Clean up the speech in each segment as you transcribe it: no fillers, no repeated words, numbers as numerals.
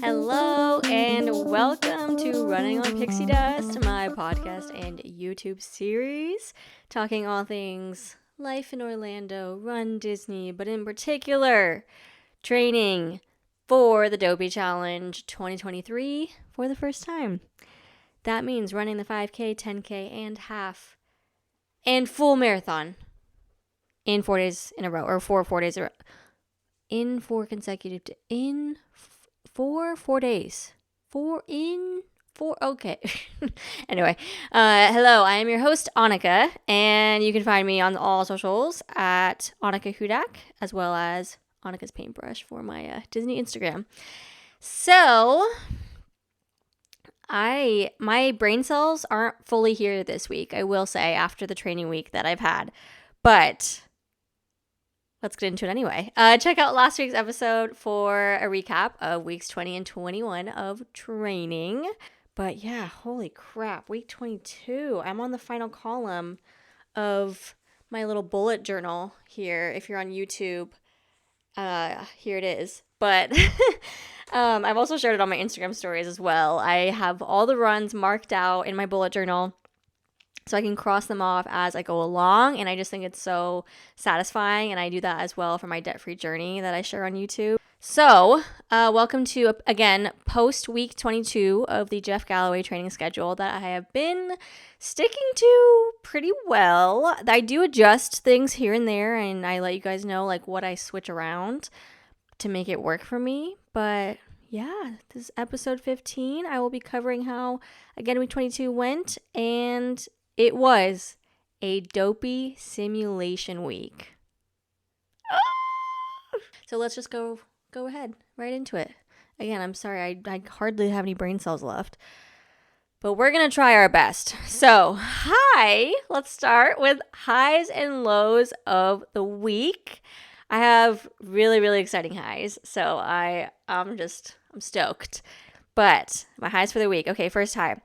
Hello and welcome to Running on Pixie Dust, my podcast and YouTube series, talking all things life in Orlando, Run Disney, but in particular, training for the Dopey Challenge 2023 for the first time. That means running the 5K, 10K, and half, and full marathon in 4 days in a row, or 4 days in a row. In 4 consecutive, in 4 days. 4, okay. Anyway, hello, I am your host, Annika, and you can find me on all socials at Annika Hudak, as well as Annika's Paintbrush for my Disney Instagram. So, my brain cells aren't fully here this week, I will say, after the training week that I've had, but let's get into it anyway. Check out last week's episode for a recap of weeks 20 and 21 of training. But yeah, holy crap, week 22. I'm on the final column of my little bullet journal here. If you're on YouTube, here it is. But I've also shared it on my Instagram stories as well. I have all the runs marked out in my bullet journal, so I can cross them off as I go along, and I just think it's so satisfying, and I do that as well for my debt-free journey that I share on YouTube. So, welcome to, again, post-week 22 of the Jeff Galloway training schedule that I have been sticking to pretty well. I do adjust things here and there, and I let you guys know, like, what I switch around to make it work for me, but yeah, this is episode 15. I will be covering how, again, week 22 went, and it was a dopey simulation week. So let's just go ahead, right into it. Again, I'm sorry, I hardly have any brain cells left, but we're going to try our best. So, let's start with highs and lows of the week. I have really, really exciting highs, so I'm stoked. But my highs for the week. Okay, first high.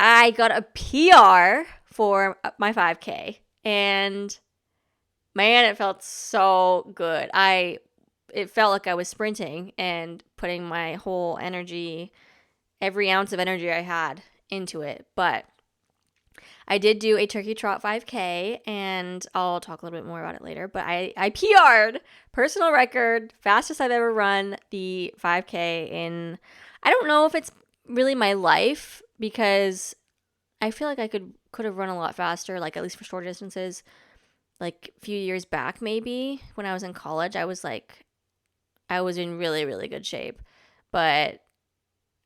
I got a PR for my 5K, and man, it felt so good. It felt like I was sprinting and putting my whole energy, every ounce of energy I had into it. But I did do a turkey trot 5K, and I'll talk a little bit more about it later, but I PR'd, personal record, fastest I've ever run the 5K in, I don't know if it's really my life, because I feel like I could have run a lot faster, like at least for short distances, like a few years back maybe, when I was in college. I was in really, really good shape. But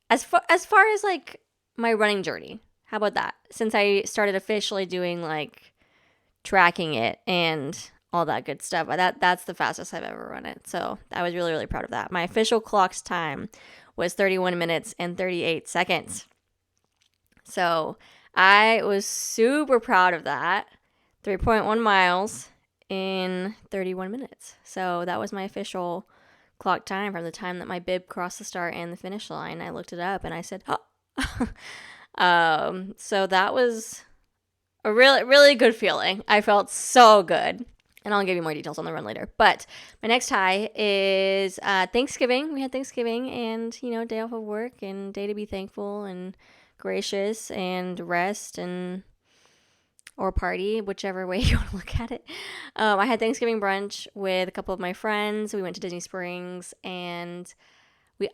as far as like my running journey, how about that? Since I started officially doing like tracking it and all that good stuff, that's the fastest I've ever run it. So I was really, really proud of that. My official clock's time was 31 minutes and 38 seconds. So I was super proud of that. 3.1 miles in 31 minutes. So that was my official clock time from the time that my bib crossed the start and the finish line. I looked it up and I said, oh. So that was a really, really good feeling. I felt so good. And I'll give you more details on the run later. But my next high is Thanksgiving. We had Thanksgiving and, day off of work and day to be thankful and gracious and rest and or party, whichever way you want to look at it. I had Thanksgiving brunch with a couple of my friends. We went to Disney Springs, and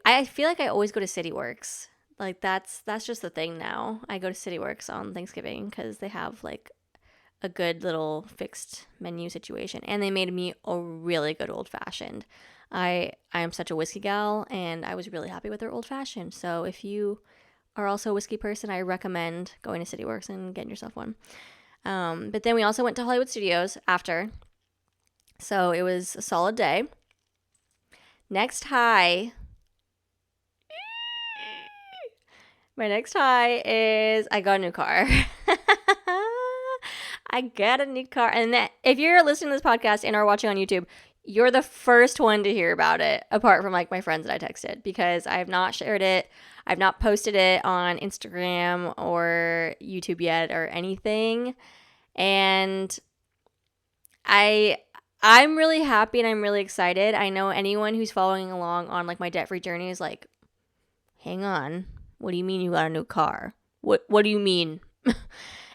I feel like I always go to City Works. Like that's just the thing now. I go to City Works on Thanksgiving because they have like a good little fixed menu situation, and they made me a really good old fashioned. I am such a whiskey gal, and I was really happy with their old fashioned. So if you are also a whiskey person, I recommend going to City Works and getting yourself one. But then we also went to Hollywood Studios after, so it was a solid day. Next high. My next high is I got a new car. I got a new car. And if you're listening to this podcast and are watching on YouTube, you're the first one to hear about it, apart from like my friends that I texted, because I have not shared it. I've not posted it on Instagram or YouTube yet or anything. And I I'm really happy and I'm really excited. I know anyone who's following along on like my debt-free journey is like, hang on, what do you mean you got a new car? What do you mean?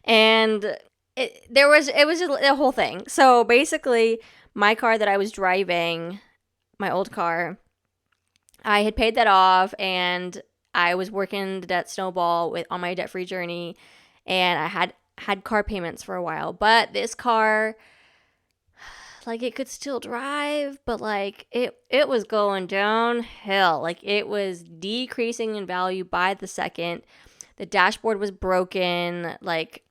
And it was just a whole thing. So basically, my car that I was driving, my old car, I had paid that off and I was working the debt snowball on my debt-free journey, and I had car payments for a while. But this car, like, it could still drive, but like it was going downhill. Like, it was decreasing in value by the second. The dashboard was broken. Like,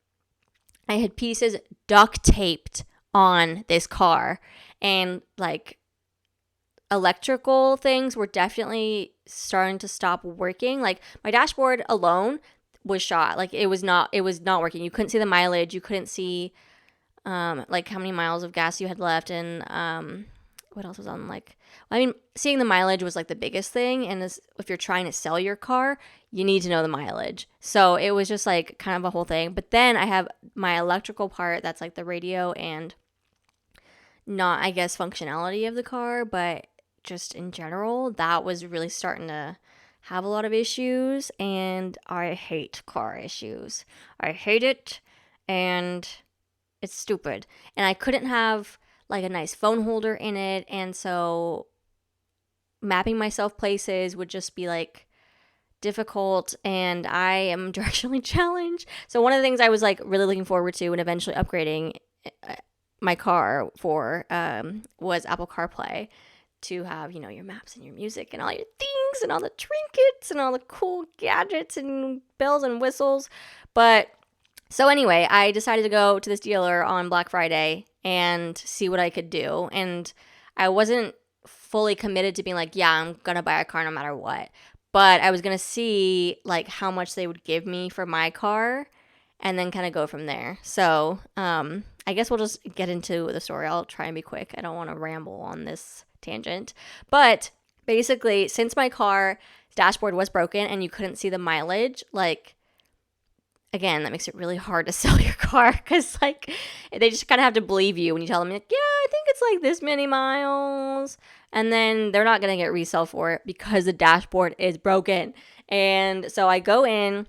I had pieces duct taped on this car, and like electrical things were definitely starting to stop working. Like, my dashboard alone was shot. Like, it was not working. You couldn't see the mileage. You couldn't see like how many miles of gas you had left, and what else was on, like, I mean, seeing the mileage was like the biggest thing, and if you're trying to sell your car, you need to know the mileage. So it was just like kind of a whole thing. But then I have my electrical part, that's like the radio and not, I guess, functionality of the car, but just in general, that was really starting to have a lot of issues, and I hate car issues. I hate it, and it's stupid. And I couldn't have like a nice phone holder in it, and so mapping myself places would just be like difficult, and I am directionally challenged. So one of the things I was like really looking forward to and eventually upgrading my car for was Apple CarPlay, to have, you know, your maps and your music and all your things and all the trinkets and all the cool gadgets and bells and whistles. But so anyway, I decided to go to this dealer on Black Friday and see what I could do. And I wasn't fully committed to being like, yeah, I'm going to buy a car no matter what. But I was going to see like how much they would give me for my car and then kind of go from there. So I guess we'll just get into the story. I'll try and be quick. I don't want to ramble on this tangent. But basically, since my car dashboard was broken and you couldn't see the mileage, like, again, that makes it really hard to sell your car, because like they just kind of have to believe you when you tell them, like, yeah, I think it's like this many miles, and then they're not going to get resale for it because the dashboard is broken. And so I go in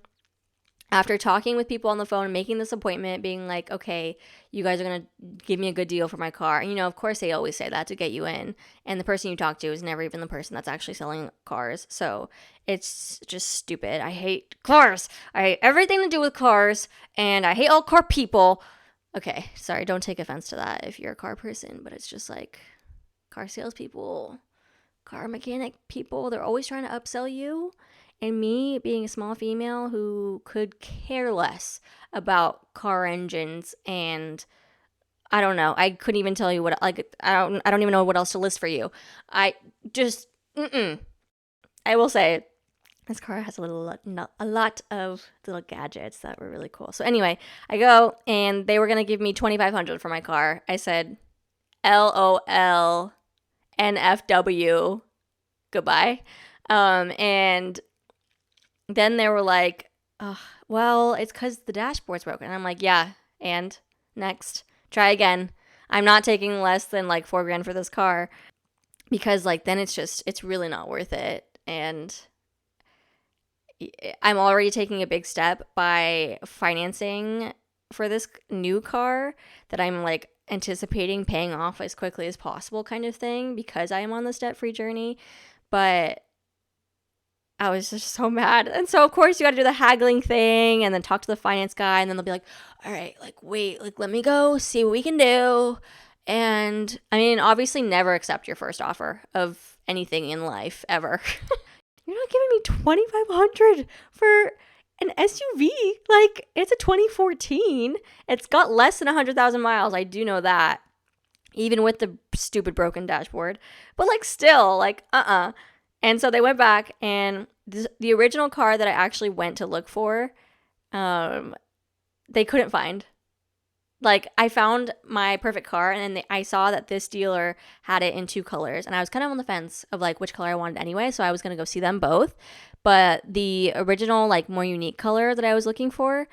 after talking with people on the phone, making this appointment, being like, okay, you guys are going to give me a good deal for my car. And, you know, of course they always say that to get you in. And the person you talk to is never even the person that's actually selling cars. So it's just stupid. I hate cars. I hate everything to do with cars. And I hate all car people. Okay, sorry, don't take offense to that if you're a car person. But it's just like car salespeople, car mechanic people, they're always trying to upsell you. And me, being a small female who could care less about car engines, and I don't know, I couldn't even tell you what, like, I don't even know what else to list for you. I just, I will say, this car has a lot of little gadgets that were really cool. So anyway, I go, and they were going to give me $2,500 for my car. I said, LOL, NFW, goodbye. And then they were like, oh, well, it's because the dashboard's broken. And I'm like, yeah, and next, try again. I'm not taking less than like $4,000 for this car, because like then it's really not worth it. And I'm already taking a big step by financing for this new car that I'm like anticipating paying off as quickly as possible, kind of thing, because I am on this debt-free journey. But I was just so mad. And so, of course, you got to do the haggling thing and then talk to the finance guy. And then they'll be like, all right, like, wait, like, let me go see what we can do. And I mean, obviously, never accept your first offer of anything in life ever. You're not giving me $2,500 for an SUV. Like, it's a 2014. It's got less than 100,000 miles. I do know that, even with the stupid broken dashboard. But like, still, like, And so they went back, and the original car that I actually went to look for, they couldn't find. Like, I found my perfect car, and then I saw that this dealer had it in two colors, and I was kind of on the fence of like which color I wanted anyway, so I was going to go see them both. But the original, like, more unique color that I was looking for,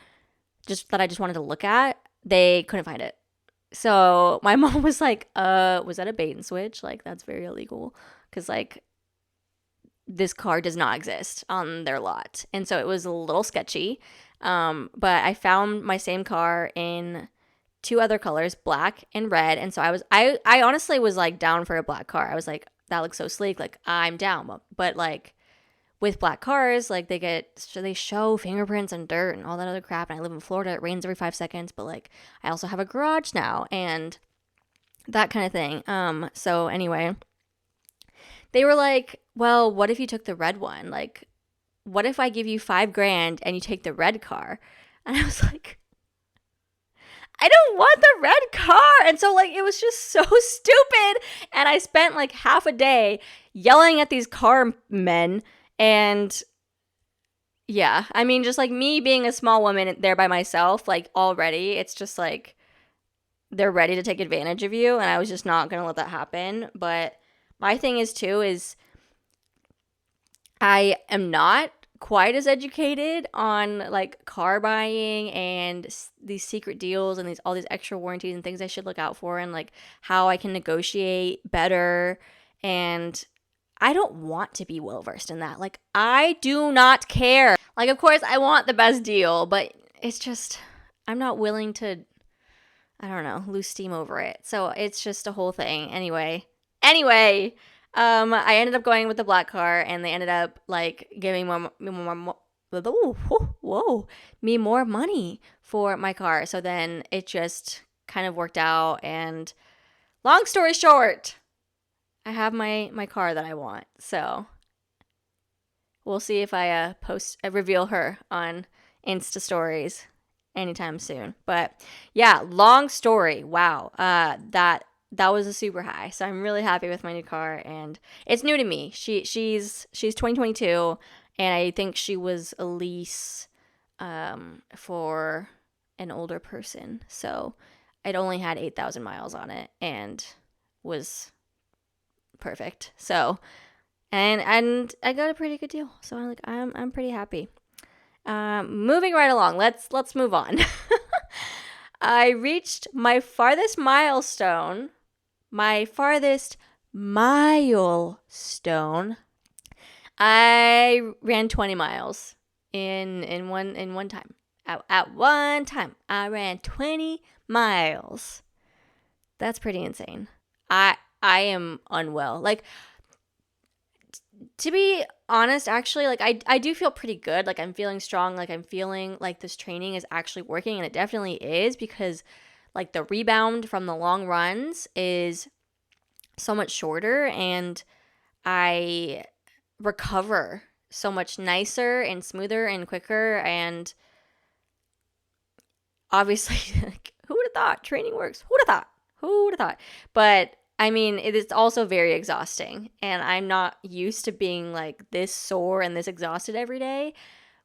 just that I just wanted to look at, they couldn't find it. So my mom was like, was that a bait and switch? Like, that's very illegal. Because, like, this car does not exist on their lot. And so it was a little sketchy. But I found my same car in two other colors, black and red. And so I honestly was like down for a black car. I was like, that looks so sleek. Like, I'm down. But like, with black cars, like they show fingerprints and dirt and all that other crap. And I live in Florida. It rains every 5 seconds. But like, I also have a garage now and that kind of thing. So anyway, they were like, well, what if you took the red one? Like, what if I give you $5,000 and you take the red car? And I was like, I don't want the red car. And so, like, it was just so stupid. And I spent like half a day yelling at these car men. And yeah, I mean, just like me being a small woman there by myself, like, already, it's just like they're ready to take advantage of you. And I was just not going to let that happen. But my thing is, too, is I am not quite as educated on like car buying and these secret deals and all these extra warranties and things I should look out for, and like how I can negotiate better. And I don't want to be well versed in that. Like, I do not care. Like, of course I want the best deal, but it's just, I'm not willing to, I don't know, lose steam over it. So it's just a whole thing. Anyway, I ended up going with the black car, and they ended up like giving me more money for my car. So then it just kind of worked out, and long story short, I have my car that I want. So we'll see if I reveal her on Insta stories anytime soon. But yeah, long story. Wow. That was a super high. So I'm really happy with my new car, and it's new to me. She's 2022, and I think she was a lease for an older person. So it only had 8,000 miles on it and was perfect. So and I got a pretty good deal. So I'm pretty happy. Moving right along. Let's move on. I reached my farthest milestone. My farthest milestone. I ran 20 miles in one time. At one time, I ran 20 miles. That's pretty insane. I am unwell. Like, to be honest, actually, like, I do feel pretty good. Like, I'm feeling strong. Like, I'm feeling like this training is actually working, and it definitely is, because like the rebound from the long runs is so much shorter, and I recover so much nicer and smoother and quicker. And obviously, like, who would have thought training works? Who would have thought? But I mean, it is also very exhausting, and I'm not used to being like this sore and this exhausted every day.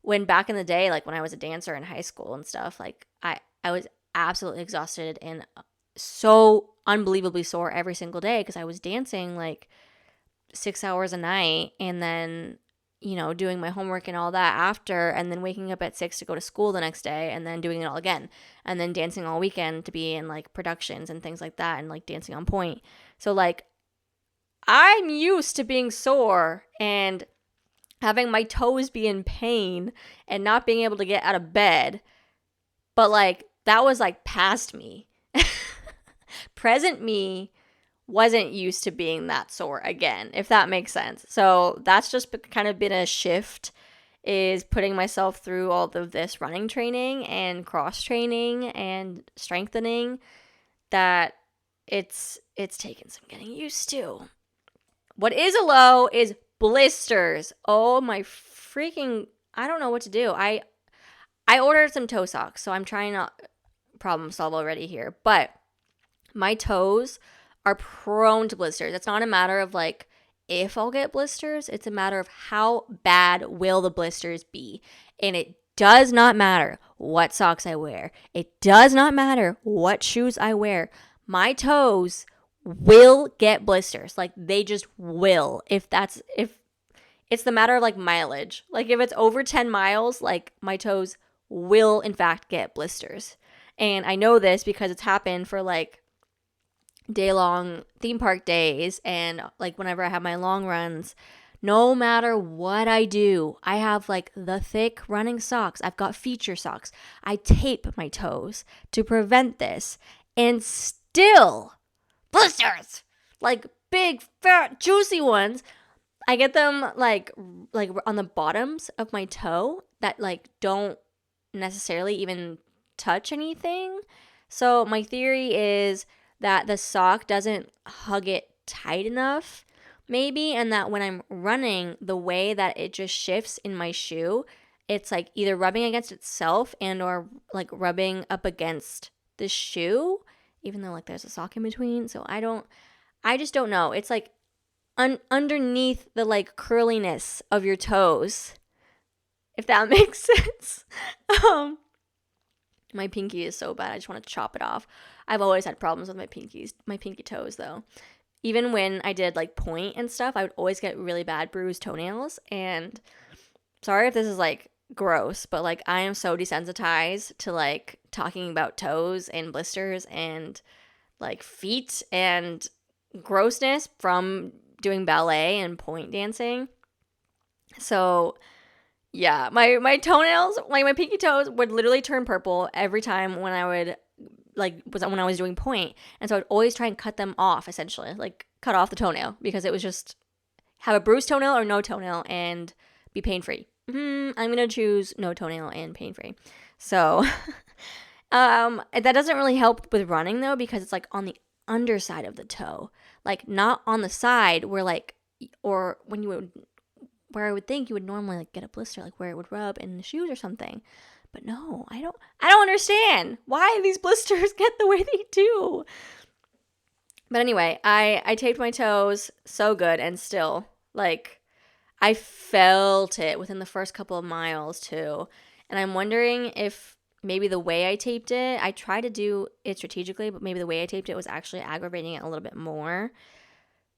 When back in the day, like when I was a dancer in high school and stuff, like I was absolutely exhausted and so unbelievably sore every single day, because I was dancing like 6 hours a night, and then, you know, doing my homework and all that after, and then waking up at 6 to go to school the next day, and then doing it all again, and then dancing all weekend to be in like productions and things like that, and like dancing on point. So like, I'm used to being sore and having my toes be in pain and not being able to get out of bed. But like, that was like past me. Present me wasn't used to being that sore again, if that makes sense. So that's just kind of been a shift, is putting myself through all of this running training and cross training and strengthening, that it's taken some getting used to. What is a low is blisters. Oh my freaking, I don't know what to do. I ordered some toe socks, so I'm trying to problem solve already here, but my toes are prone to blisters. It's not a matter of like if I'll get blisters, it's a matter of how bad will the blisters be. And it does not matter what socks I wear. It does not matter what shoes I wear. My toes will get blisters. Like, they just will. If it's the matter of like mileage. Like, if it's over 10 miles, like, my toes will in fact get blisters. And I know this because it's happened for like day-long theme park days, and like whenever I have my long runs, no matter what I do, I have like the thick running socks. I've got feature socks. I tape my toes to prevent this, and still blisters, like big, fat, juicy ones. I get them like on the bottoms of my toe that like don't necessarily even touch anything. So my theory is that the sock doesn't hug it tight enough, maybe, and that when I'm running, the way that it just shifts in my shoe, it's like either rubbing against itself and or like rubbing up against the shoe, even though like there's a sock in between. So I just don't know. It's like underneath the like curliness of your toes, if that makes sense. My pinky is so bad. I just want to chop it off. I've always had problems with my pinky toes though. Even when I did like point and stuff, I would always get really bad bruised toenails. And sorry if this is like gross, but like I am so desensitized to like talking about toes and blisters and like feet and grossness from doing ballet and point dancing. So yeah, my toenails, like my pinky toes would literally turn purple every time when I would when I was doing point. And so I'd always try and cut them off, essentially, like cut off the toenail, because it was just have a bruised toenail or no toenail and be pain-free. I'm going to choose no toenail and pain-free. So that doesn't really help with running though, because it's like on the underside of the toe, like not on the side where like, or when you would, where I would think you would normally like get a blister, like where it would rub in the shoes or something. But no, I don't understand why these blisters get the way they do. But anyway, I taped my toes so good, and still, like, I felt it within the first couple of miles too. And I'm wondering if maybe the way I taped it, I tried to do it strategically, but maybe the way I taped it was actually aggravating it a little bit more.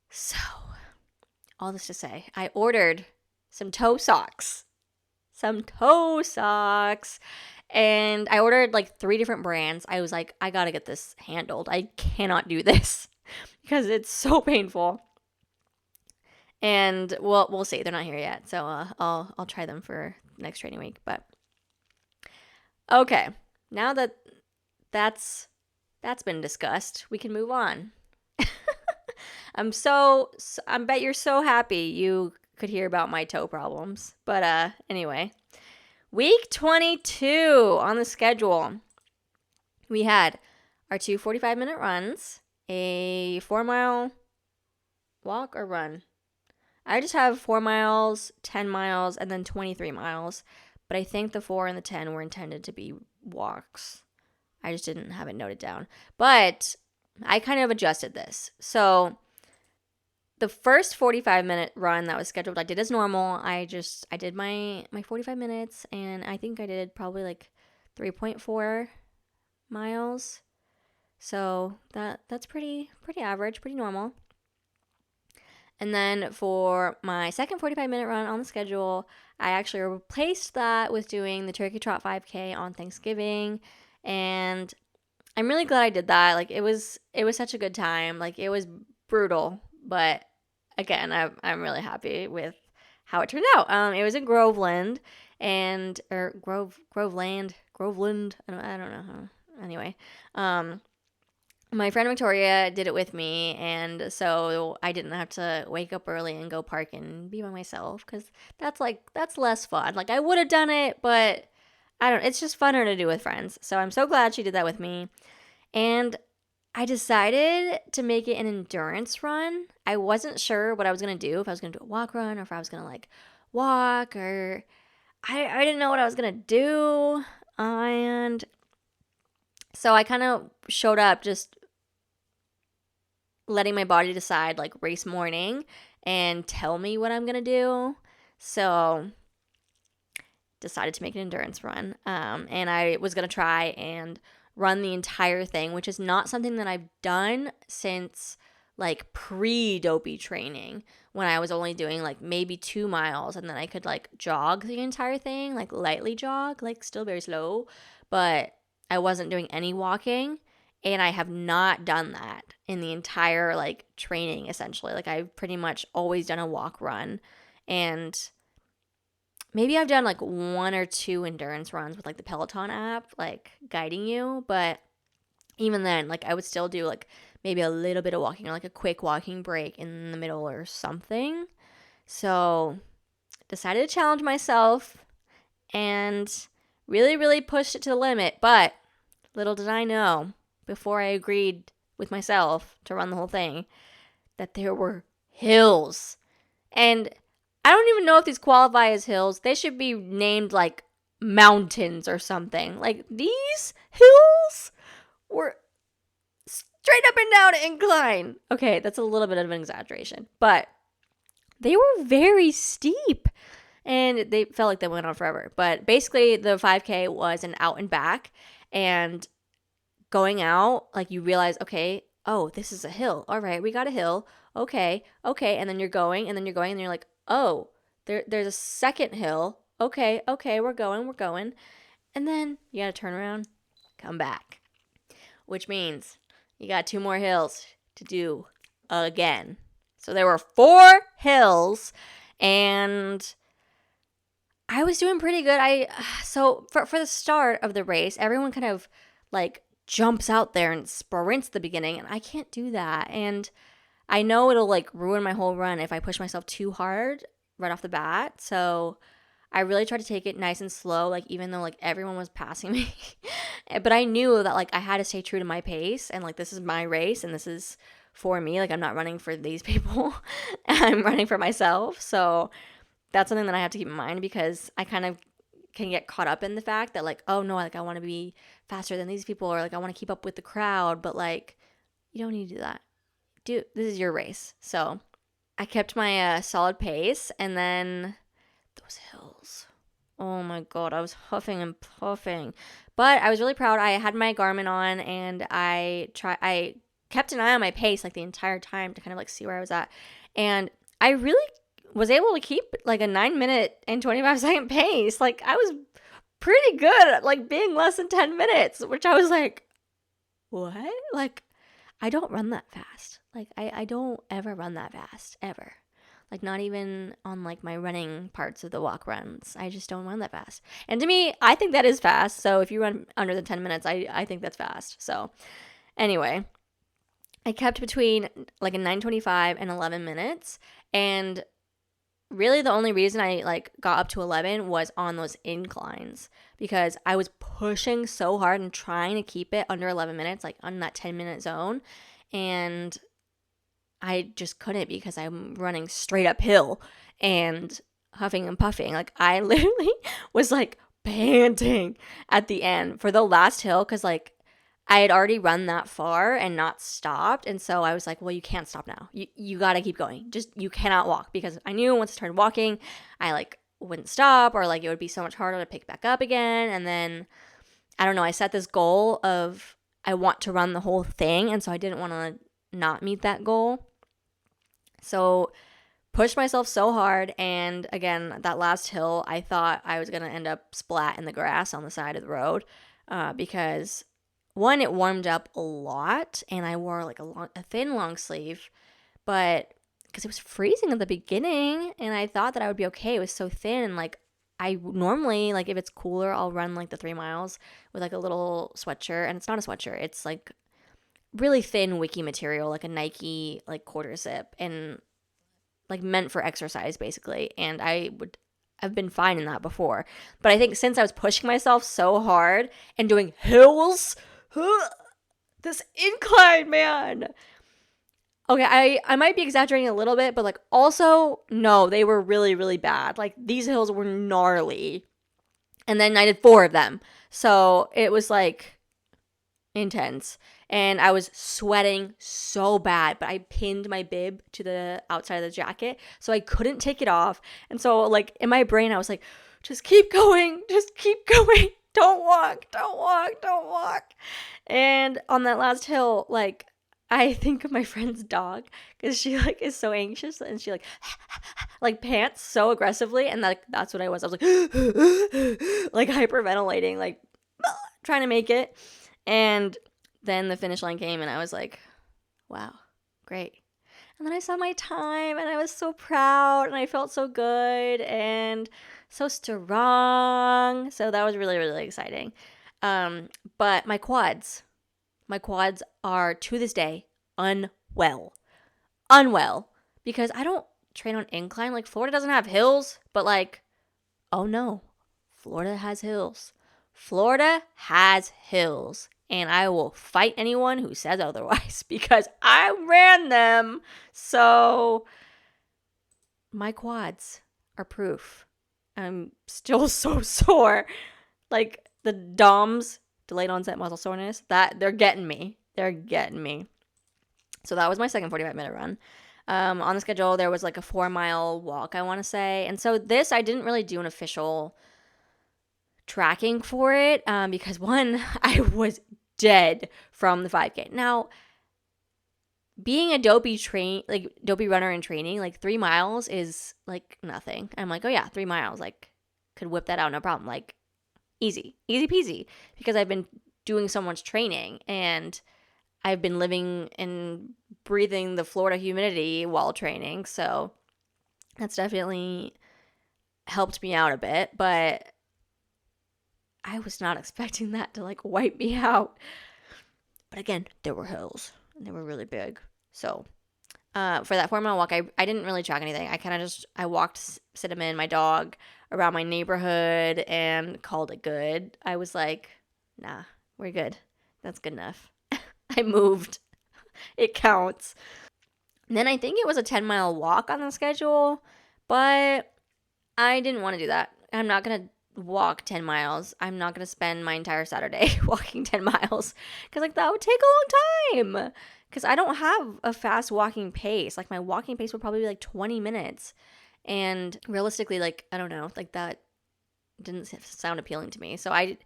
So, all this to say, I ordered some toe socks. And I ordered like 3 different brands. I was like, I gotta get this handled. I cannot do this because it's so painful. And we'll see. They're not here yet, so I'll try them for next training week. But okay, now that that's been discussed, we can move on. I bet you're so happy you could hear about my toe problems. But anyway, week 22 on the schedule. We had our 2 45-minute runs, a 4-mile walk or run. I just have 4 miles, 10 miles, and then 23 miles. But I think the 4 and the 10 were intended to be walks. I just didn't have it noted down. But I kind of adjusted this. So the first 45-minute run that was scheduled, I did as normal. I did my 45 minutes, and I think I did probably like 3.4 miles. So that's pretty average, pretty normal. And then for my second 45-minute run on the schedule, I actually replaced that with doing the Turkey Trot 5K on Thanksgiving. And I'm really glad I did that. Like it was such a good time. Like it was brutal, but again, I'm really happy with how it turned out. It was in Groveland, Groveland. I don't know. Anyway, my friend Victoria did it with me, and so I didn't have to wake up early and go park and be by myself, because that's less fun. Like I would have done it, but it's just funner to do with friends. So I'm so glad she did that with me. And I decided to make it an endurance run. I wasn't sure what I was going to do, if I was going to do a walk run or if I was going to like walk, or I didn't know what I was going to do. And so I kind of showed up just letting my body decide, like race morning, and tell me what I'm going to do. So decided to make an endurance run. And I was going to try and run the entire thing, which is not something that I've done since like pre-dopey training, when I was only doing like maybe 2 miles, and then I could like jog the entire thing, like lightly jog, like still very slow, but I wasn't doing any walking, and I have not done that in the entire like training essentially. Like I've pretty much always done a walk run, and maybe I've done like 1 or 2 endurance runs with like the Peloton app like guiding you, but even then like I would still do like maybe a little bit of walking or like a quick walking break in the middle or something. So decided to challenge myself and really, really pushed it to the limit. But little did I know before I agreed with myself to run the whole thing that there were hills. And I don't even know if these qualify as hills. They should be named like mountains or something. Like these hills were straight up and down incline. Okay, that's a little bit of an exaggeration, but they were very steep and they felt like they went on forever. But basically the 5K was an out and back, and going out, like you realize, okay, oh, this is a hill. All right, we got a hill. Okay. And then you're going, and you're like, oh, there's a second hill. Okay, we're going. And then you gotta turn around, come back. Which means you got 2 more hills to do again. So there were 4 hills, and I was doing pretty good. So for the start of the race, everyone kind of like jumps out there and sprints at the beginning, and I can't do that. And I know it'll like ruin my whole run if I push myself too hard right off the bat. So I really tried to take it nice and slow, like even though like everyone was passing me. But I knew that like I had to stay true to my pace, and like this is my race and this is for me. Like I'm not running for these people. I'm running for myself. So that's something that I have to keep in mind, because I kind of can get caught up in the fact that like, oh no, like I want to be faster than these people, or like I want to keep up with the crowd, but like you don't need to do that. Dude, this is your race. So I kept my solid pace, and then those hills. Oh my God, I was huffing and puffing. But I was really proud. I had my Garmin on, and I kept an eye on my pace like the entire time to kind of like see where I was at. And I really was able to keep like a 9-minute and 25-second pace. Like I was pretty good at like being less than 10 minutes, which I was like, what? Like I don't run that fast. Like I don't ever run that fast, ever. Like not even on like my running parts of the walk runs. I just don't run that fast. And to me, I think that is fast. So if you run under the 10 minutes, I think that's fast. So anyway, I kept between like a 9:25 and 11 minutes. And really the only reason I like got up to 11 was on those inclines, because I was pushing so hard and trying to keep it under 11 minutes, like on that 10-minute zone. And I just couldn't, because I'm running straight uphill and huffing and puffing. Like I literally was like panting at the end for the last hill, because like I had already run that far and not stopped. And so I was like, well, you can't stop now. You got to keep going. Just, you cannot walk, because I knew once I started walking, I like wouldn't stop, or like it would be so much harder to pick back up again. And then I don't know, I set this goal of I want to run the whole thing. And so I didn't want to not meet that goal. So pushed myself so hard. And again, that last hill, I thought I was going to end up splat in the grass on the side of the road, because one, it warmed up a lot, and I wore like a thin long sleeve, but because it was freezing at the beginning, and I thought that I would be okay. It was so thin, and like I normally, like if it's cooler, I'll run like the 3 miles with like a little sweatshirt, and it's not a sweatshirt, it's like really thin wiki material, like a Nike like quarter zip, and like meant for exercise basically. And I've been fine in that before, but I think since I was pushing myself so hard and doing hills, this incline, man. Okay, I might be exaggerating a little bit, but like also, no, they were really, really bad. Like these hills were gnarly. And then I did 4 of them. So it was like intense. And I was sweating so bad, but I pinned my bib to the outside of the jacket, so I couldn't take it off. And so like in my brain, I was like, just keep going. Don't walk. And on that last hill, like I think of my friend's dog, because she like is so anxious, and she like pants so aggressively, and like that's what I was. I was like like hyperventilating, like trying to make it. And then the finish line came and I was like, wow, great. And then I saw my time and I was so proud and I felt so good and so strong. So that was really, really exciting. But my quads are to this day unwell. Because I don't train on incline. Like Florida doesn't have hills, but like, oh no, Florida has hills. And I will fight anyone who says otherwise because I ran them. So my quads are proof. I'm still so sore. Like the DOMS, delayed onset muscle soreness, that they're getting me. So that was my second 45-minute run. On the schedule, there was like a 4-mile walk, I want to say. And so this, I didn't really do an official tracking for it because one, I was dead from the 5K. Now, being a dopey runner in training, like 3 miles is like nothing. I'm like, oh yeah, 3 miles, like could whip that out, no problem. Like easy peasy, because I've been doing so much training and I've been living and breathing the Florida humidity while training. So that's definitely helped me out a bit, but I was not expecting that to like wipe me out. But again, there were hills and they were really big. So for that 4-mile walk, I didn't really track anything. I walked Cinnamon, my dog, around my neighborhood and called it good. I was like, nah, we're good. That's good enough. I moved. It counts. And then I think it was a 10-mile walk on the schedule, but I didn't want to do that. I'm not going to walk 10 miles. I'm not going to spend my entire Saturday walking 10 miles because like that would take a long time because I don't have a fast walking pace. Like my walking pace would probably be like 20 minutes. And realistically, like, I don't know, like that didn't sound appealing to me. So I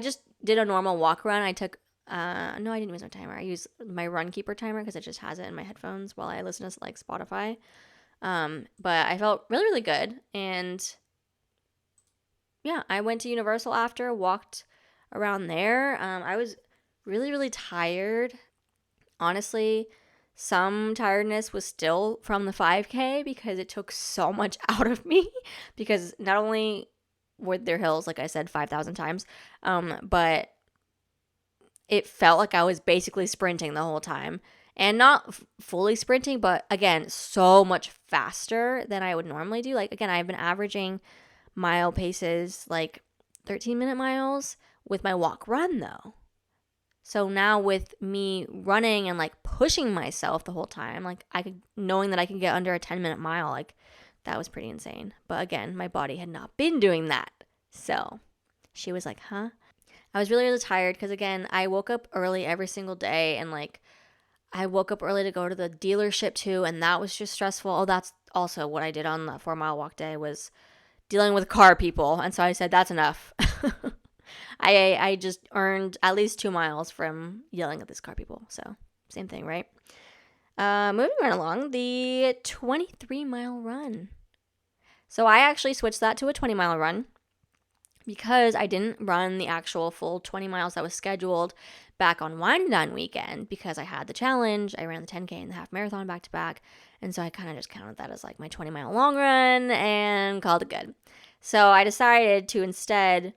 just did a normal walk run. I took, no, I didn't use my timer. I used my Run Keeper timer because it just has it in my headphones while I listen to like Spotify. But I felt really, really good. And yeah, I went to Universal after, walked around there. I was really, really tired. Honestly, some tiredness was still from the 5K because it took so much out of me because not only were there hills, like I said 5,000 times, but it felt like I was basically sprinting the whole time. And not fully sprinting, but again, so much faster than I would normally do. Like, again, I've been averaging mile paces, like 13-minute miles with my walk run, though. So now with me running and like pushing myself the whole time, like knowing that I can get under a 10-minute mile, like that was pretty insane. But again, my body had not been doing that. So she was like, huh? I was really, really tired because again, I woke up early every single day and like I woke up early to go to the dealership too. And that was just stressful. Oh, that's also what I did on the 4-mile walk day was dealing with car people. And so I said, that's enough. I just earned at least 2 miles from yelling at these car people. So same thing, right? Moving right along, the 23-mile run. So I actually switched that to a 20-mile run because I didn't run the actual full 20 miles that was scheduled back on Wind Down weekend because I had the challenge. I ran the 10K and the half marathon back to back. And so I kind of just counted that as like my 20-mile long run and called it good. So I decided to instead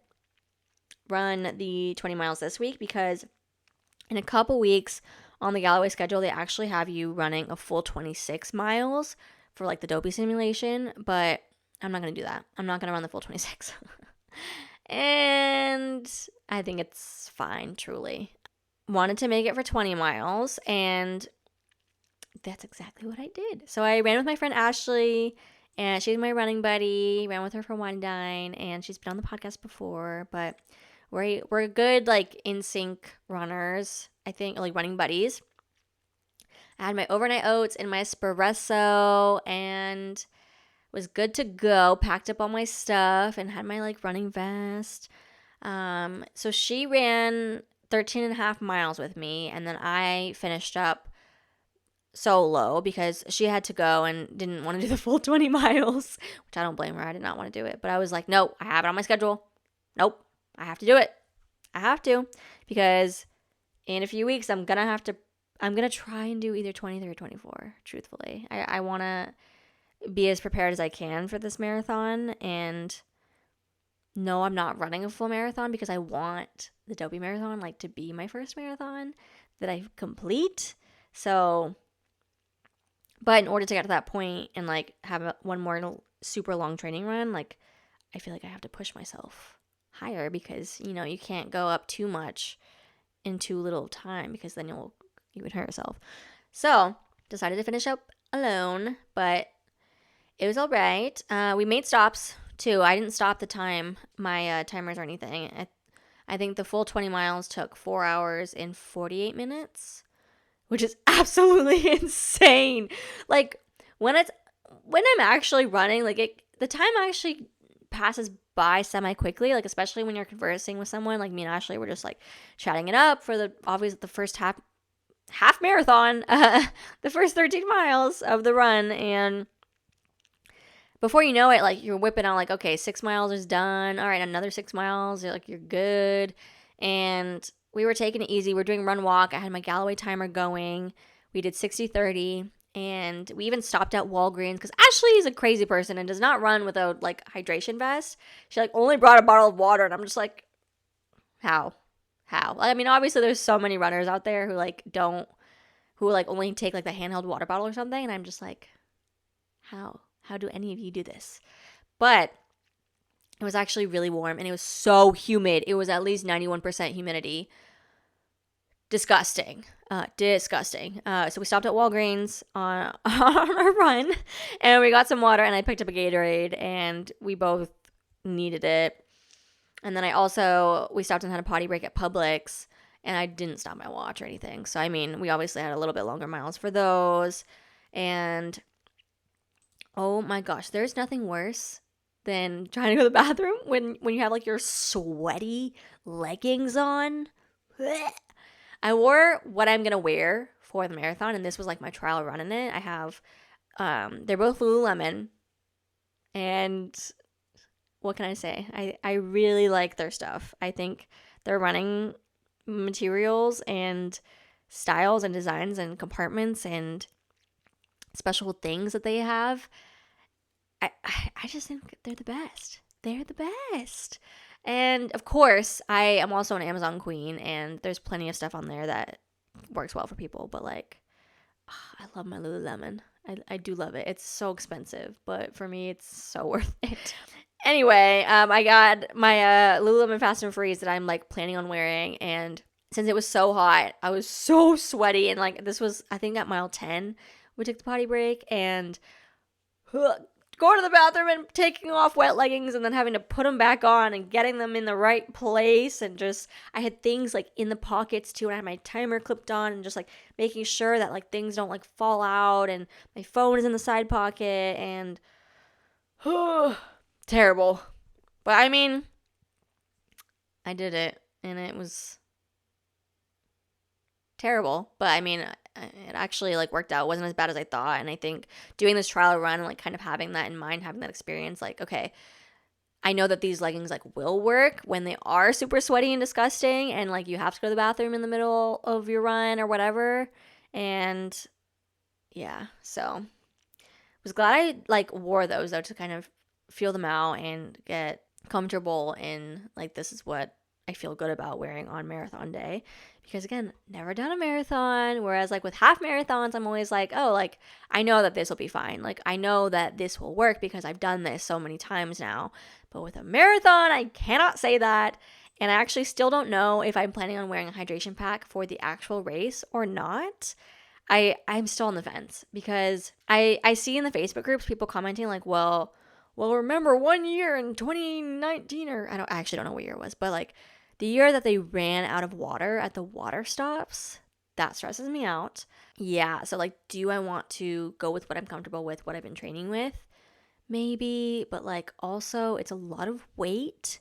run the 20 miles this week because in a couple weeks on the Galloway schedule, they actually have you running a full 26 miles for like the dopey simulation, but I'm not going to do that. I'm not going to run the full 26. And I think it's fine, truly. Wanted to make it for 20 miles, and that's exactly what I did. So I ran with my friend Ashley, and she's my running buddy. Ran with her for One Dine, and she's been on the podcast before, but we're good, like, in sync runners, I think, like running buddies. I had my overnight oats and my espresso and was good to go. Packed up all my stuff and had my like running vest. So she ran 13 and a half miles with me, and then I finished up solo because she had to go and didn't want to do the full 20 miles, which I don't blame her. I did not want to do it, but I was like, no, I have it on my schedule. Nope, I have to do it. I have to, because in a few weeks I'm gonna try and do either 23 or 24, truthfully. I want to be as prepared as I can for this marathon. And no, I'm not running a full marathon because I want the Dopey Marathon like to be my first marathon that I complete. So, but in order to get to that point and like have one more super long training run, like I feel like I have to push myself higher, because you can't go up too much in too little time, because then you would hurt yourself. So decided to finish up alone, but it was all right. We made stops too. I didn't stop the time, my timers or anything. I think the full 20 miles took 4 hours and 48 minutes, which is absolutely insane. Like when I'm actually running, like the time actually passes by semi quickly, like especially when you're conversing with someone. Like me and Ashley were just like chatting it up for the first half marathon, the first 13 miles of the run. And before you know it, like you're whipping out like, okay, 6 miles is done. All right, another 6 miles. You're good. And we were taking it easy. We're doing run walk. I had my Galloway timer going. We did 60-30. And we even stopped at Walgreens, because Ashley is a crazy person and does not run without like hydration vest. She like only brought a bottle of water, and I'm just like, how? I mean, obviously there's so many runners out there who only take like the handheld water bottle or something, and I'm just like, how? How do any of you do this? But it was actually really warm, and it was so humid. It was at least 91% humidity. Disgusting. So we stopped at Walgreens on our run, and we got some water, and I picked up a Gatorade, and we both needed it. And then we stopped and had a potty break at Publix, and I didn't stop my watch or anything. So, I mean, we obviously had a little bit longer miles for those. And oh my gosh, there's nothing worse than trying to go to the bathroom when you have like your sweaty leggings on. Blech. I wore what I'm going to wear for the marathon, and this was like my trial run in it. I have, they're both Lululemon, and what can I say? I really like their stuff. I think their running materials and styles and designs and compartments and special things that they have, I just think they're the best. They're the best. And of course, I am also an Amazon queen, and there's plenty of stuff on there that works well for people. But like, I love my Lululemon. I do love it. It's so expensive, but for me, it's so worth it. Anyway, I got my Lululemon Fast and Freeze that I'm like planning on wearing, and since it was so hot, I was so sweaty, and like this was, I think, at mile 10, we took the potty break, and going to the bathroom and taking off wet leggings and then having to put them back on and getting them in the right place, and just I had things like in the pockets too, and I had my timer clipped on, and just like making sure that like things don't like fall out, and my phone is in the side pocket, and terrible. But I mean, I did it, and it was terrible, but I mean, it actually like worked out. It wasn't as bad as I thought. And I think doing this trial run and like kind of having that in mind, having that experience, like, okay, I know that these leggings like will work when they are super sweaty and disgusting, and like you have to go to the bathroom in the middle of your run or whatever. And yeah, so was glad I like wore those though, to kind of feel them out and get comfortable in like, this is what I feel good about wearing on marathon day. Because again, never done a marathon. Whereas like with half marathons, I'm always like, oh, like I know that this will be fine. Like I know that this will work because I've done this so many times now. But with a marathon, I cannot say that. And I actually still don't know if I'm planning on wearing a hydration pack for the actual race or not. I'm still on the fence, because I see in the Facebook groups people commenting like, well, remember 1 year in 2019, or I actually don't know what year it was, but like the year that they ran out of water at the water stops, that stresses me out. Yeah, so like, do I want to go with what I'm comfortable with, what I've been training with? Maybe, but like also it's a lot of weight,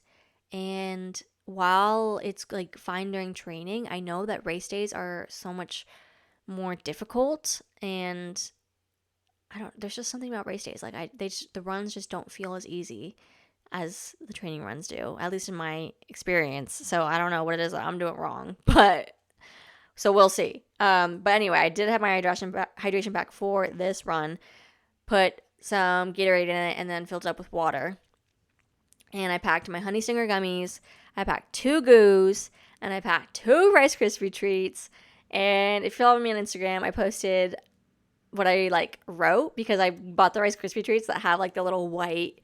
and while it's like fine during training, I know that race days are so much more difficult, and there's just something about race days, like the runs just don't feel as easy. as the training runs do, at least in my experience. So I don't know what it is that I'm doing wrong, but so we'll see. But anyway, I did have my hydration pack for this run, put some Gatorade in it, and then filled it up with water. And I packed my Honey Stinger gummies, I packed 2 goos, and I packed 2 Rice Krispie treats. And if you follow me on Instagram, I posted what I like wrote, because I bought the Rice Krispie treats that have like the little white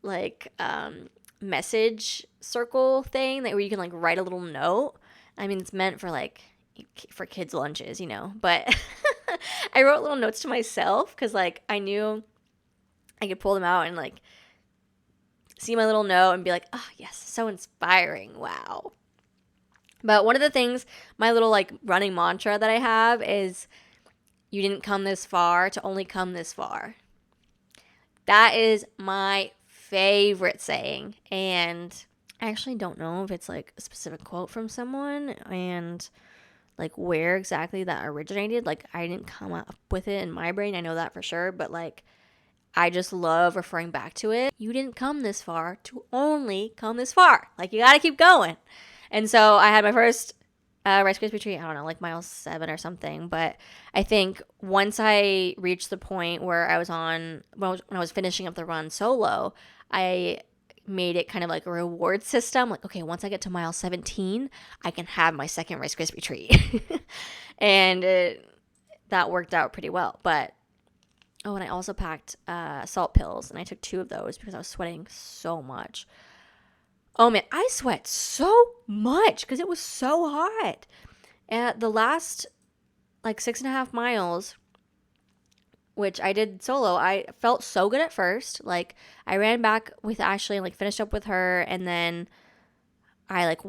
like message circle thing that where you can like write a little note. I mean, it's meant for like for kids' lunches, you know, but I wrote little notes to myself because like I knew I could pull them out and like see my little note and be like, oh yes, so inspiring, wow. But one of the things, my little like running mantra that I have is, you didn't come this far to only come this far. That is my favorite saying. And I actually don't know if it's like a specific quote from someone and like where exactly that originated. Like I didn't come up with it in my brain. I know that for sure. But like I just love referring back to it. You didn't come this far to only come this far. Like you got to keep going. And so I had my first Rice Krispie treat, I don't know, like mile 7 or something. But I think once I reached the point where I was when I was finishing up the run solo, I made it kind of like a reward system. Like, okay, once I get to mile 17, I can have my second Rice Krispie treat. And that worked out pretty well. But, oh, and I also packed salt pills, and I took 2 of those because I was sweating so much. Oh man, I sweat so much because it was so hot. At the last like 6.5 miles, which I did solo, I felt so good at first. Like I ran back with Ashley and like finished up with her, and then I like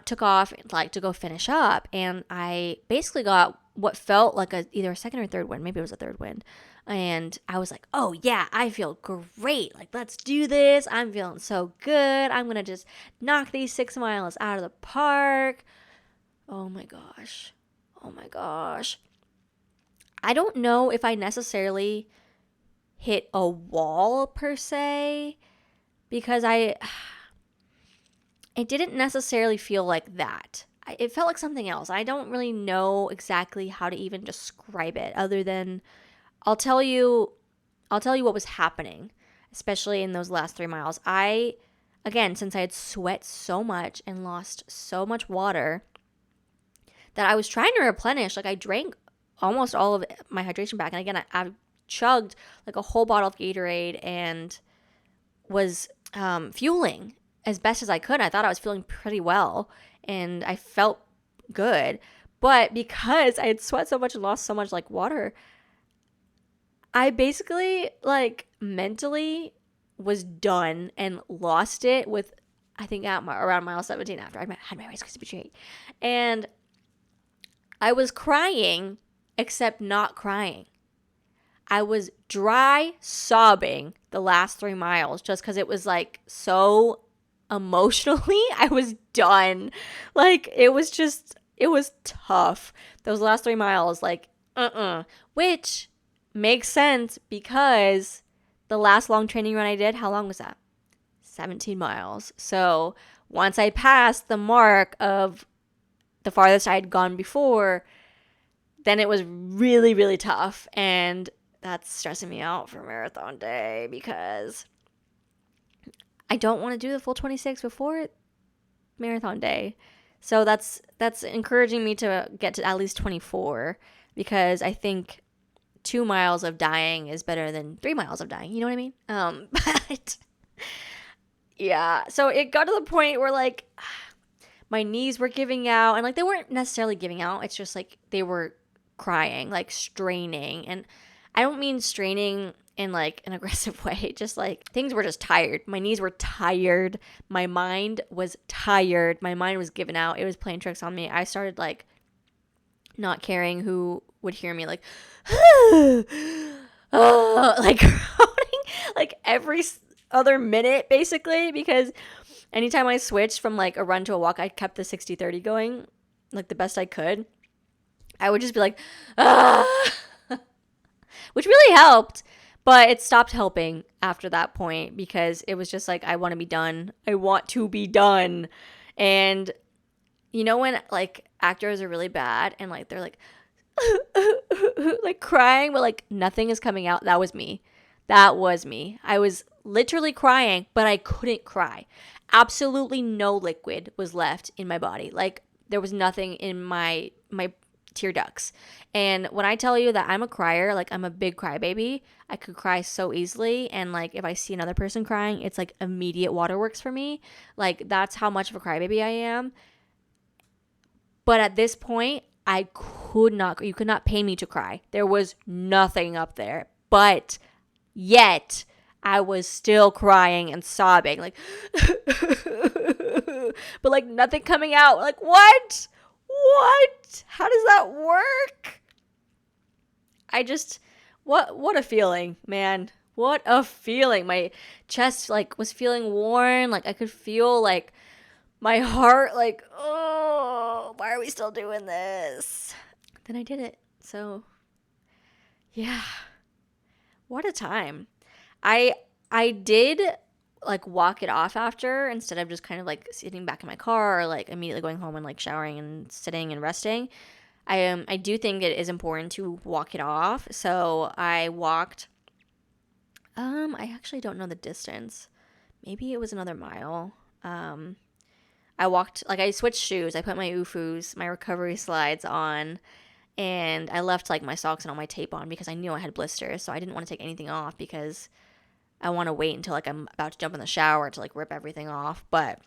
took off like to go finish up, and I basically got what felt like either a second or third wind. Maybe it was a third wind. And I was like, oh yeah, I feel great. Like, let's do this. I'm feeling so good. I'm going to just knock these 6 miles out of the park. Oh my gosh. Oh my gosh. I don't know if I necessarily hit a wall per se, because it didn't necessarily feel like that. It felt like something else. I don't really know exactly how to even describe it, other than I'll tell you what was happening, especially in those last 3 miles. Again, since I had sweat so much and lost so much water, that I was trying to replenish. Like I drank almost all of my hydration back. And again, I chugged like a whole bottle of Gatorade and was fueling as best as I could. I thought I was feeling pretty well and I felt good. But because I had sweat so much and lost so much like water, I basically like mentally was done and lost it with, I think around mile 17 after I had my Rice Krispie treat. And I was crying, except not crying. I was dry sobbing the last 3 miles just because it was like so emotionally, I was done. Like it was tough. Those last 3 miles, like, which makes sense because the last long training run I did, how long was that? 17 miles. So once I passed the mark of the farthest I had gone before, then it was really, really tough. And that's stressing me out for marathon day because I don't want to do the full 26 before marathon day. So that's encouraging me to get to at least 24 because I think 2 miles of dying is better than 3 miles of dying. You know what I mean? But yeah, so it got to the point where like my knees were giving out, and like they weren't necessarily giving out. It's just like they were crying, like straining. And I don't mean straining in like an aggressive way. Just like things were just tired. My knees were tired. My mind was tired. My mind was giving out. It was playing tricks on me. I started like not caring who would hear me like, like groaning like every other minute basically, because anytime I switched from like a run to a walk, I kept the 60-30 going like the best I could. I would just be like, which really helped. But it stopped helping after that point because it was just like, I want to be done. I want to be done. And you know when like actors are really bad and like they're like like crying, but like nothing is coming out? That was me. That was me. I was literally crying, but I couldn't cry. Absolutely no liquid was left in my body. Like there was nothing in my tear ducts. And when I tell you that I'm a crier, like I'm a big crybaby, I could cry so easily. And like if I see another person crying, it's like immediate waterworks for me. Like that's how much of a crybaby I am. But at this point, you could not pay me to cry. There was nothing up there. But yet, I was still crying and sobbing. Like, but like nothing coming out. Like, what? What? How does that work? What a feeling, man. What a feeling. My chest like was feeling worn. Like I could feel like my heart, like, oh, why are we still doing this? Then I did it. So, yeah. What a time. I did like walk it off after instead of just kind of like sitting back in my car or like immediately going home and like showering and sitting and resting. I do think it is important to walk it off. So I walked I actually don't know the distance. Maybe it was another mile. I walked, like I switched shoes. I put my UFUs, my recovery slides on, and I left like my socks and all my tape on because I knew I had blisters. So I didn't want to take anything off because I want to wait until like I'm about to jump in the shower to like rip everything off. But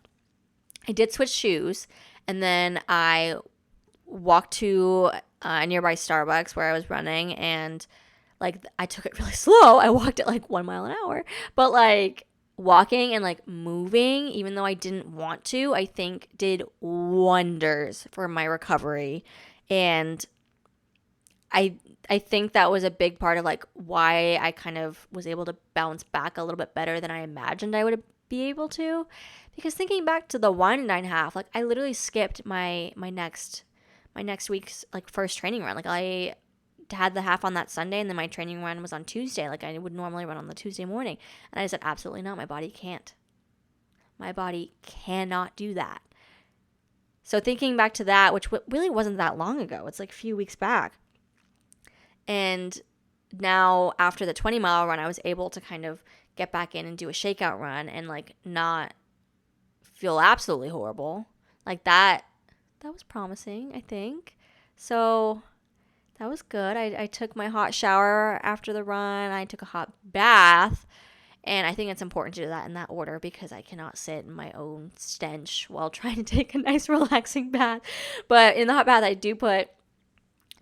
I did switch shoes, and then I walked to a nearby Starbucks where I was running, and like I took it really slow. I walked at like 1 mile an hour, but like walking and like moving, even though I didn't want to, I think did wonders for my recovery. And I think that was a big part of like why I kind of was able to bounce back a little bit better than I imagined I would be able to. Because thinking back to the wine and dine half, like I literally skipped my next week's like first training run. Like I had the half on that Sunday, and then my training run was on Tuesday. Like I would normally run on the Tuesday morning. And I said, absolutely not. My body can't. My body cannot do that. So thinking back to that, which really wasn't that long ago, it's like a few weeks back. And now after the 20-mile run, I was able to kind of get back in and do a shakeout run and like not feel absolutely horrible. Like that was promising, I think. So that was good. I took my hot shower after the run. I took a hot bath. And I think it's important to do that in that order because I cannot sit in my own stench while trying to take a nice relaxing bath. But in the hot bath, I do put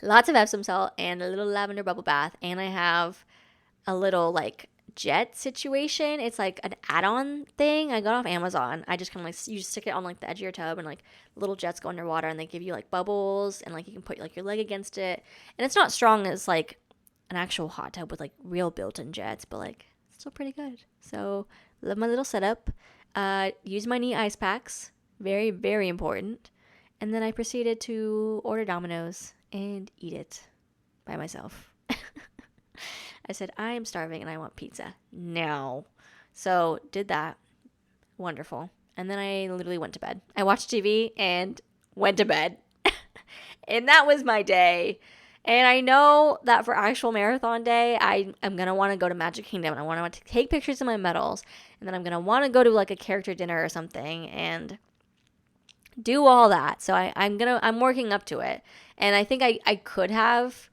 lots of Epsom salt and a little lavender bubble bath. And I have a little like jet situation. It's like an add-on thing I got off Amazon. I just kind of like, you just stick it on like the edge of your tub and like little jets go underwater and they give you like bubbles and like you can put like your leg against it. And it's not strong as like an actual hot tub with like real built-in jets, but like it's still pretty good. So love my little setup. Use my knee ice packs. Very, very important. And then I proceeded to order Domino's and eat it by myself. I said, I am starving and I want pizza now. So did that. Wonderful. And then I literally went to bed. I watched TV and went to bed. And that was my day. And I know that for actual marathon day, I'm going to want to go to Magic Kingdom. And I want to take pictures of my medals. And then I'm going to want to go to like a character dinner or something and do all that. So I'm working up to it. And I think I could have,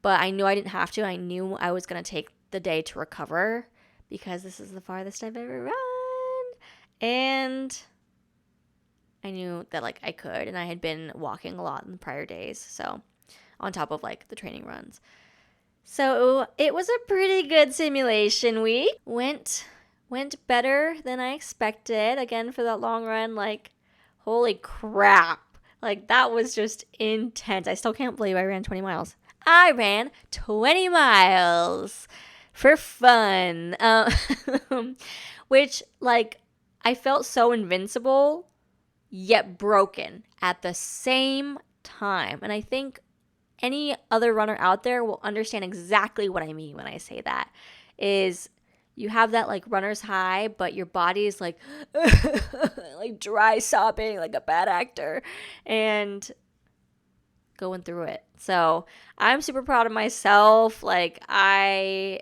but I knew I didn't have to. I knew I was going to take the day to recover because this is the farthest I've ever run. And I knew that like I could, and I had been walking a lot in the prior days. So on top of like the training runs. So it was a pretty good simulation week. Went better than I expected. Again, for that long run, like holy crap. Like that was just intense. I still can't believe I ran 20 miles. I ran 20 miles for fun, which like I felt so invincible yet broken at the same time. And I think any other runner out there will understand exactly what I mean when I say that. is you have that like runner's high, but your body is like like dry sobbing like a bad actor and going through it. So I'm super proud of myself. Like, I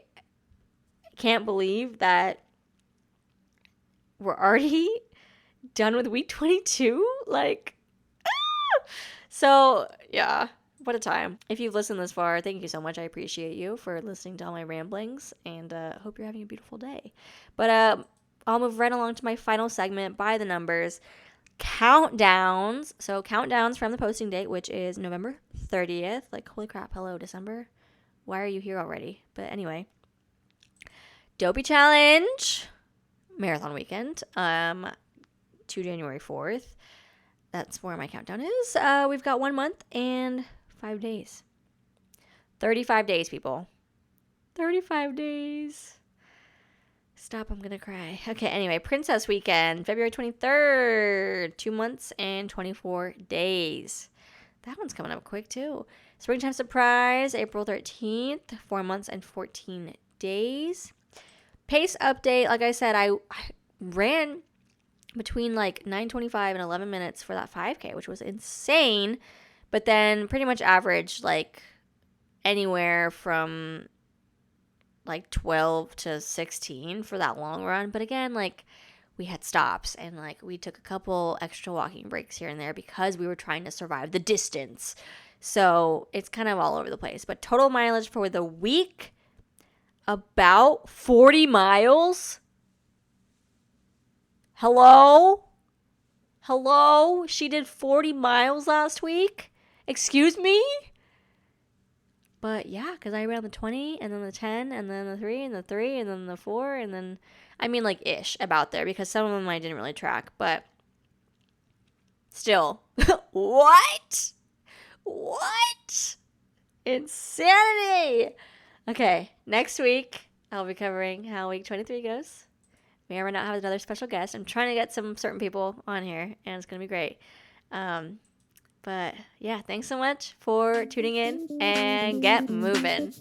can't believe that we're already done with week 22. Like, so yeah, what a time. If you've listened this far, thank you so much. I appreciate you for listening to all my ramblings, and hope you're having a beautiful day. But I'll move right along to my final segment, by the numbers. Countdowns. So countdowns from the posting date, which is November 30th. Like, holy crap, hello, December. Why are you here already? But anyway, Dopey Challenge marathon weekend to January 4th. That's where my countdown is. We've got 1 month and 5 days. 35 days, people. 35 days. Stop, I'm going to cry. Okay, anyway, Princess Weekend, February 23rd. 2 months and 24 days. That one's coming up quick, too. Springtime Surprise, April 13th. 4 months and 14 days. Pace update, like I said, I ran between like 9:25 and 11 minutes for that 5K, which was insane. But then pretty much averaged like anywhere from like 12 to 16 for that long run. But again, like, we had stops and like we took a couple extra walking breaks here and there because we were trying to survive the distance. So it's kind of all over the place. But total mileage for the week, about 40 miles. Hello? She did 40 miles last week? Excuse me? But yeah, because I ran the 20 and then the 10 and then the 3 and the 3 and then the 4 and then, I mean, like, ish about there because some of them I didn't really track, but still. What? Insanity! Okay, next week I'll be covering how week 23 goes. May or may not have another special guest. I'm trying to get some certain people on here, and it's going to be great. But yeah, thanks so much for tuning in, and get moving.